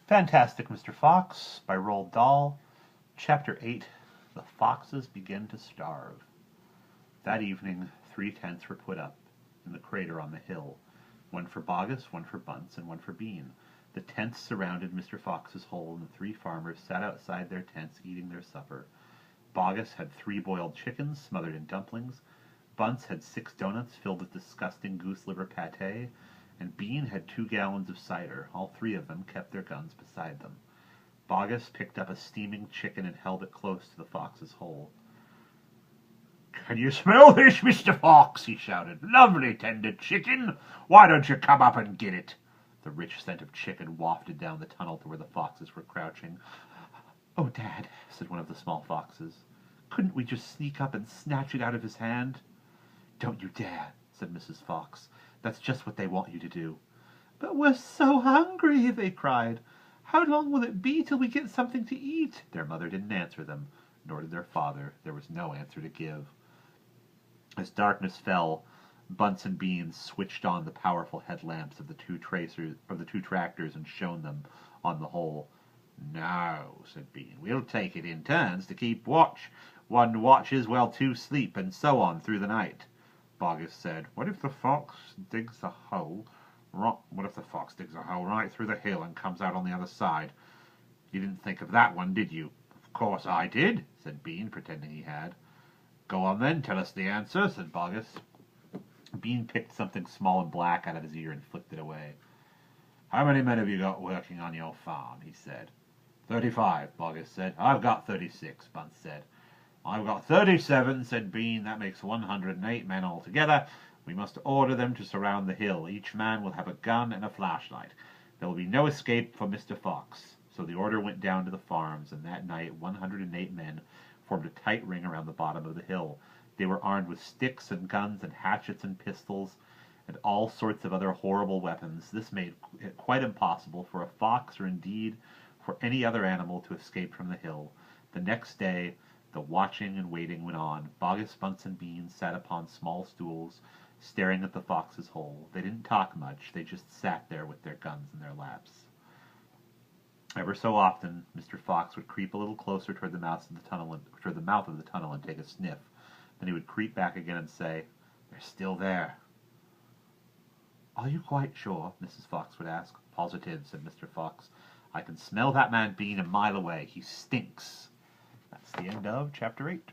Fantastic Mr. Fox by Roald Dahl. Chapter 8. The Foxes Begin to Starve. That evening, 3 tents were put up in the crater on the hill. One for Boggis, one for Bunce, and one for Bean. The tents surrounded Mr. Fox's hole, and the 3 farmers sat outside their tents eating their supper. Boggis had 3 boiled chickens smothered in dumplings. Bunce had 6 donuts filled with disgusting goose liver pâté, and Bean had 2 gallons of cider. All 3 of them kept their guns beside them. Boggis picked up a steaming chicken and held it close to the fox's hole. "Can you smell this, Mr. Fox?" he shouted. "Lovely tender chicken! Why don't you come up and get it?" The rich scent of chicken wafted down the tunnel to where the foxes were crouching. "Oh, Dad," said one of the small foxes, "couldn't we just sneak up and snatch it out of his hand?" "Don't you dare," said Mrs. Fox. "That's just what they want you to do." "But we're so hungry," they cried. "How long will it be till we get something to eat?" Their mother didn't answer them, nor did their father. There was no answer to give. As darkness fell, Bunce and Bean switched on the powerful headlamps of the two tractors and shone them on the hole. "No," said Bean, "we'll take it in turns to keep watch. One watches while 2 sleep, and so on through the night." Boggis said, What if the fox digs a hole right through the hill and comes out on the other side? You didn't think of that one, did you?" "Of course I did," said Bean, pretending he had. "Go on then, tell us the answer," said Boggis. Bean picked something small and black out of his ear and flicked it away. "How many men have you got working on your farm?" he said. 35, Boggis said. "I've got 36, Bunce said. "I've got 37, said Bean. "That makes 108 men altogether. We must order them to surround the hill. Each man will have a gun and a flashlight. There will be no escape for Mr. Fox." So the order went down to the farms, and that night 108 men formed a tight ring around the bottom of the hill. They were armed with sticks and guns and hatchets and pistols and all sorts of other horrible weapons. This made it quite impossible for a fox, or indeed for any other animal, to escape from the hill. The next day the watching and waiting went on. Boggis, Bunce, and Bean sat upon small stools, staring at the fox's hole. They didn't talk much. They just sat there with their guns in their laps. Ever so often, Mr. Fox would creep a little closer toward the mouth of the tunnel and take a sniff. Then he would creep back again and say, "They're still there." "Are you quite sure?" Mrs. Fox would ask. "Positive," said Mr. Fox. "I can smell that man Bean a mile away. He stinks." That's the end of Chapter 8.